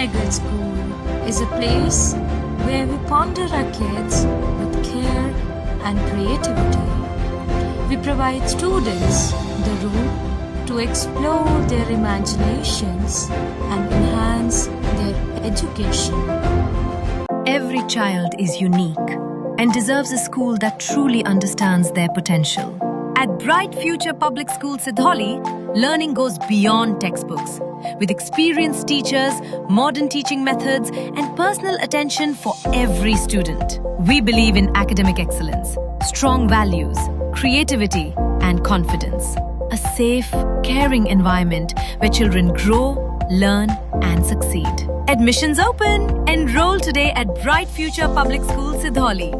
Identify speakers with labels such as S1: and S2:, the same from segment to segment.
S1: Good School is a place where we ponder our kids with care and creativity. We provide students the room to explore their imaginations and enhance their education.
S2: Every child is unique and deserves a school that truly understands their potential. At Bright Future Public School Sidholi, learning goes beyond textbooks. With experienced teachers, modern teaching methods, and personal attention for every student. We believe in academic excellence, strong values, creativity, and confidence. A safe, caring environment where children grow, learn, and succeed. Admissions open! Enroll today at Bright Future Public School Sidholi,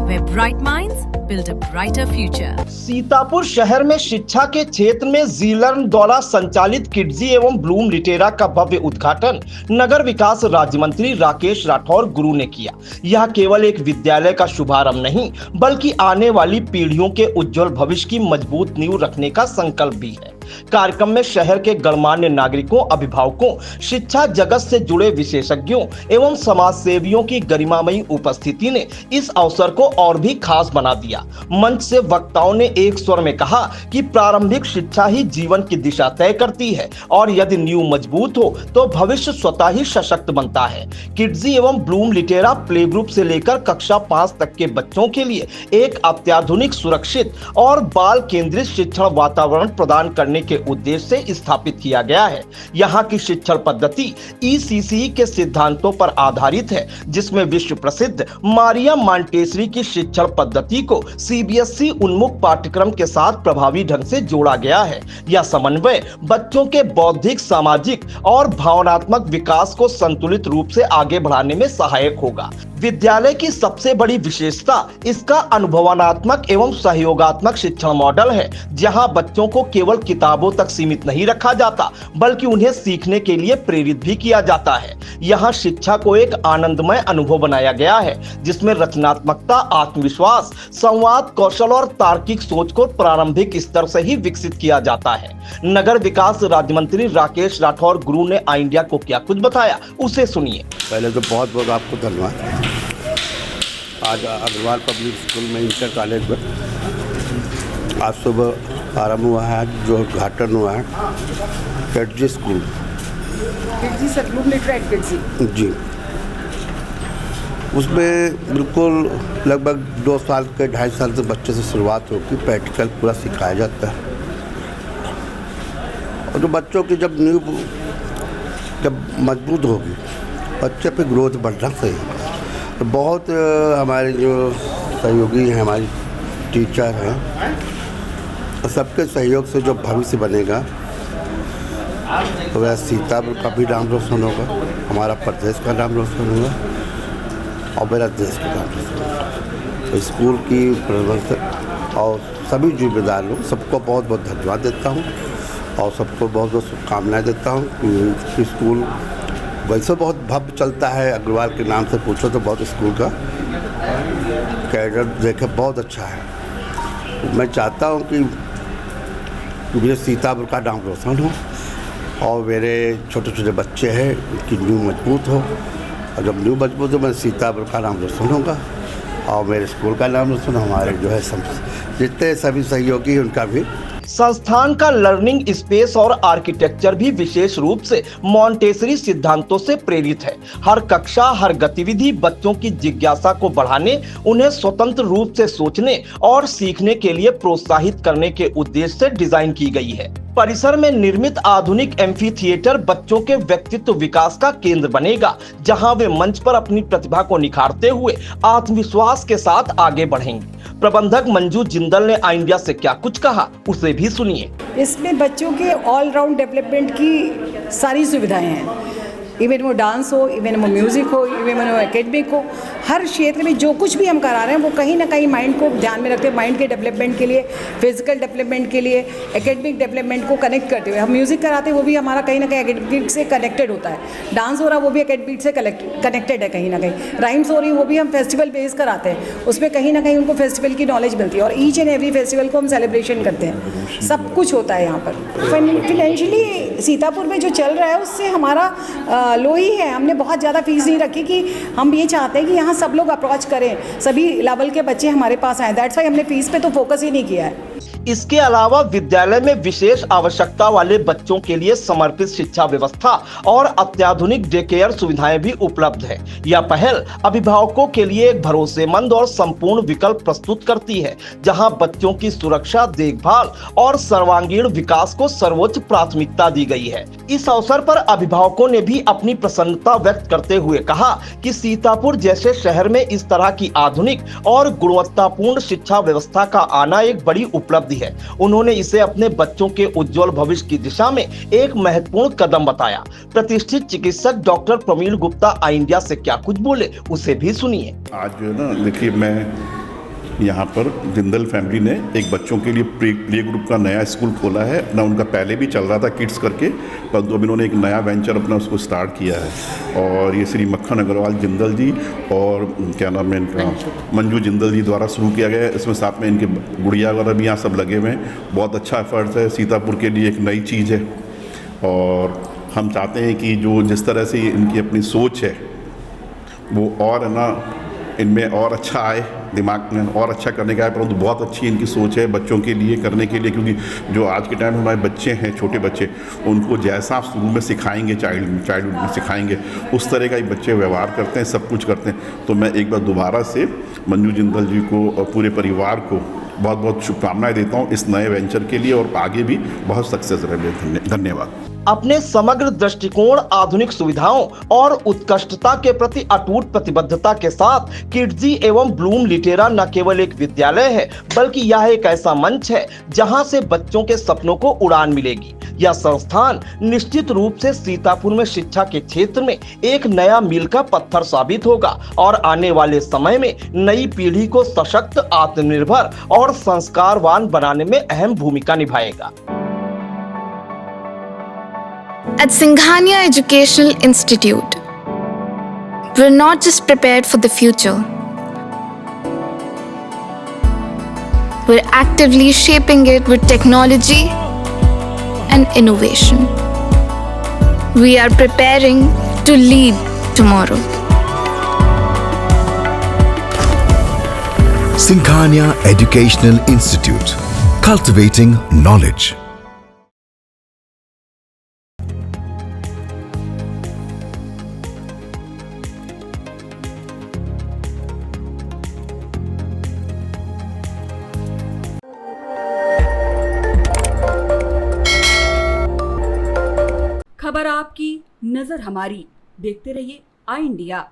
S2: where bright minds build a brighter future.
S3: Sitapur शहर में शिक्षा के क्षेत्र में जी-लर्न द्वारा संचालित Kidzy एवं Bloom Litera का भव्य उद्घाटन नगर विकास राज्य मंत्री राकेश राठौर गुरु ने किया। यह केवल एक विद्यालय का शुभारंभ नहीं, बल्कि आने वाली पीढ़ियों के उज्जवल भविष्य की मजबूत नींव रखने का संकल्प भी है। कार्यक्रम में शहर के गणमान्य नागरिकों, अभिभावकों, शिक्षा जगत से जुड़े विशेषज्ञों एवं समाज सेवियों की गरिमामयी उपस्थिति ने इस अवसर को और भी खास बना दिया। मंच से वक्ताओं ने एक स्वर में कहा कि प्रारंभिक शिक्षा ही जीवन की दिशा तय करती है और यदि नींव मजबूत हो तो भविष्य स्वतः ही सशक्त बनता है। किड्जी एवं ब्लूम लिटेरा प्ले ग्रुप से लेकर कक्षा 5 तक के बच्चों के लिए एक अत्याधुनिक, सुरक्षित और बाल केंद्रित शिक्षण वातावरण प्रदान करने के उद्देश्य से स्थापित किया गया है। यहाँ की शिक्षण पद्धति ECCE के सिद्धांतों पर आधारित है, जिसमें विश्व प्रसिद्ध मारिया मॉन्टेसरी की शिक्षण पद्धति को CBSE उन्मुख पाठ्यक्रम के साथ प्रभावी ढंग से जोड़ा गया है। यह समन्वय बच्चों के बौद्धिक, सामाजिक और भावनात्मक विकास को संतुलित रूप से आगे बढ़ाने में सहायक होगा। विद्यालय की सबसे बड़ी विशेषता इसका अनुभवात्मक एवं सहयोगात्मक शिक्षण मॉडल है, जहां बच्चों को केवल किताबों तक सीमित नहीं रखा जाता, बल्कि उन्हें सीखने के लिए प्रेरित भी किया जाता है। यहां शिक्षा को एक आनंदमय अनुभव बनाया गया है, जिसमें रचनात्मकता, आत्मविश्वास, संवाद कौशल और तार्किक सोच को प्रारंभिक स्तर से ही विकसित किया जाता है। नगर विकास राज्य मंत्री राकेश राठौर गुरु ने आई इंडिया को क्या कुछ बताया, उसे सुनिए।
S4: पहले तो बहुत बहुत आपको धन्यवाद। आज अग्रवाल पब्लिक स्कूल में, इंटर कॉलेज में आज सुबह आरंभ हुआ है, जो उद्घाटन हुआ है Kidzee school,
S5: Kidzee sir Bloom Litera Kidzee
S4: ji. उसमें बिल्कुल लगभग 2 साल के 2.5 साल से बच्चे से शुरुआत होगी, प्रैक्टिकल पूरा सिखाया जाता है। और जो बच्चों की जब नींव जब मजबूत होगी, बच्चे पे ग्रोथ बढ़ना चाहिए। तो बहुत हमारे जो सहयोगी हैं, हमारी टीचर हैं, तो सबके सहयोग से जो भविष्य बनेगा तो वह सीतापुर का भी नाम रोशन होगा, हमारा प्रदेश का नाम रोशन होगा और मेरा देश का नाम रोशन होगा। तो स्कूल की प्रबंधक और सभी जिम्मेदार लोग, सबको बहुत बहुत धन्यवाद देता हूँ और सबको बहुत बहुत शुभकामनाएँ देता हूँ कि स्कूल वैसे बहुत भव्य चलता है। अग्रवाल के नाम से पूछो तो बहुत स्कूल का कैडर देखे बहुत अच्छा है। मैं चाहता हूँ कि मेरे सीतापुर का नाम रोशन हो और मेरे छोटे छोटे बच्चे हैं, उनकी नींव मजबूत हो, और जब नींव मजबूत हो, मेरे सीतापुर का नाम रोशन होगा और मेरे स्कूल का नाम रोशन, हमारे जो है जितने सभी सहयोगी उनका भी।
S3: संस्थान का लर्निंग स्पेस और आर्किटेक्चर भी विशेष रूप से मॉन्टेसरी सिद्धांतों से प्रेरित है। हर कक्षा, हर गतिविधि बच्चों की जिज्ञासा को बढ़ाने, उन्हें स्वतंत्र रूप से सोचने और सीखने के लिए प्रोत्साहित करने के उद्देश्य से डिजाइन की गई है। परिसर में निर्मित आधुनिक एम्फी थिएटर बच्चों के व्यक्तित्व विकास का केंद्र बनेगा, जहां वे मंच पर अपनी प्रतिभा को निखारते हुए आत्मविश्वास के साथ आगे बढ़ेंगे। प्रबंधक मंजू जिंदल ने आई इंडिया से क्या कुछ कहा, उसे भी सुनिए।
S5: इसमें बच्चों के ऑलराउंड डेवलपमेंट की सारी सुविधाएं हैं। इवन वो डांस हो, इवन वो म्यूज़िक हो, इवन वो एकेडमिक हो, हर क्षेत्र में जो कुछ भी हम करा रहे हैं वो कहीं ना कहीं माइंड को ध्यान में रखते हैं। माइंड के डेवलपमेंट के लिए, फिजिकल डेवलपमेंट के लिए, एकेडमिक डेवलपमेंट को कनेक्ट करते हुए हम म्यूज़िक कराते हैं, वो भी हमारा कहीं ना कहीं एकेडमिक से कनेक्टेड होता है। डांस हो रहा वो भी एकेडमिक से कनेक्टेड है कहीं ना कहीं। राइम्स हो रही वो भी हम फेस्टिवल बेस कराते हैं, उसमें कहीं ना कहीं उनको फेस्टिवल की नॉलेज मिलती है और ईच एंड एवरी फेस्टिवल को हम सेलिब्रेशन करते हैं। सब कुछ होता है यहाँ पर। फाइनेंशियली सीतापुर में जो चल रहा है उससे हमारा लो ही है। हमने बहुत ज़्यादा फीस नहीं रखी कि हम ये चाहते हैं कि यहाँ सब लोग अप्रोच करें, सभी लेवल के बच्चे हमारे पास आए। दैट्स वाई हमने फीस पे तो फोकस ही नहीं किया है।
S3: इसके अलावा विद्यालय में विशेष आवश्यकता वाले बच्चों के लिए समर्पित शिक्षा व्यवस्था और अत्याधुनिक डे केयर सुविधाएं भी उपलब्ध है। यह पहल अभिभावकों के लिए एक भरोसेमंद और संपूर्ण विकल्प प्रस्तुत करती है, जहां बच्चों की सुरक्षा, देखभाल और सर्वांगीण विकास को सर्वोच्च प्राथमिकता दी गई है। इस अवसर पर अभिभावकों ने भी अपनी प्रसन्नता व्यक्त करते हुए कहा कि सीतापुर जैसे शहर में इस तरह की आधुनिक और गुणवत्तापूर्ण शिक्षा व्यवस्था का आना एक बड़ी उपलब्धि है। उन्होंने इसे अपने बच्चों के उज्जवल भविष्य की दिशा में एक महत्वपूर्ण कदम बताया। प्रतिष्ठित चिकित्सक डॉक्टर प्रवीण गुप्ता आई इंडिया से क्या कुछ बोले, उसे भी सुनिए।
S6: आज जो है ना, देखिए, मैं यहाँ पर जिंदल फैमिली ने एक बच्चों के लिए प्ले ग्रुप का नया स्कूल खोला है ना। उनका पहले भी चल रहा था किड्स करके, परंतु अब इन्होंने एक नया वेंचर अपना उसको स्टार्ट किया है। और ये श्री मक्खन अग्रवाल जिंदल जी और क्या नाम है इनका, मंजू जिंदल जी द्वारा शुरू किया गया है। इसमें साथ में इनके गुड़िया वगैरह भी यहाँ सब लगे हुए हैं। बहुत अच्छा एफर्ट्स है, सीतापुर के लिए एक नई चीज़ है। और हम चाहते हैं कि जो जिस तरह से इनकी अपनी सोच है वो और है ना, इनमें और अच्छा आए, दिमाग में और अच्छा करने का है। परंतु बहुत अच्छी इनकी सोच है बच्चों के लिए करने के लिए, क्योंकि जो आज के टाइम में हमारे बच्चे हैं, छोटे बच्चे, उनको जैसा आप शुरू में सिखाएंगे, चाइल्डहुड में सिखाएंगे, उस तरह का ही बच्चे व्यवहार करते हैं, सब कुछ करते हैं। तो मैं एक बार दोबारा से मंजू जिंदल जी को और पूरे परिवार को बहुत बहुत शुभकामनाएं देता हूँ इस नए वेंचर के लिए, और आगे भी बहुत सक्सेस रहे। धन्यवाद।
S3: अपने समग्र दृष्टिकोण, आधुनिक सुविधाओं और उत्कृष्टता के प्रति अटूट प्रतिबद्धता के साथ किड्जी एवं ब्लूम लिटेरा न केवल एक विद्यालय है, बल्कि यह एक ऐसा मंच है जहां से बच्चों के सपनों को उड़ान मिलेगी। यह संस्थान निश्चित रूप से सीतापुर में शिक्षा के क्षेत्र में एक नया मील का पत्थर साबित होगा और आने वाले समय में नई पीढ़ी को सशक्त, आत्मनिर्भर और संस्कारवान बनाने में अहम भूमिका निभाएगा।
S7: At Singhania Educational Institute, we're not just prepared for the future, we're actively shaping it with technology and innovation. We are preparing to lead tomorrow.
S8: Singhania Educational Institute, cultivating knowledge.
S9: खबर आपकी, नजर हमारी। देखते रहिए आई इंडिया।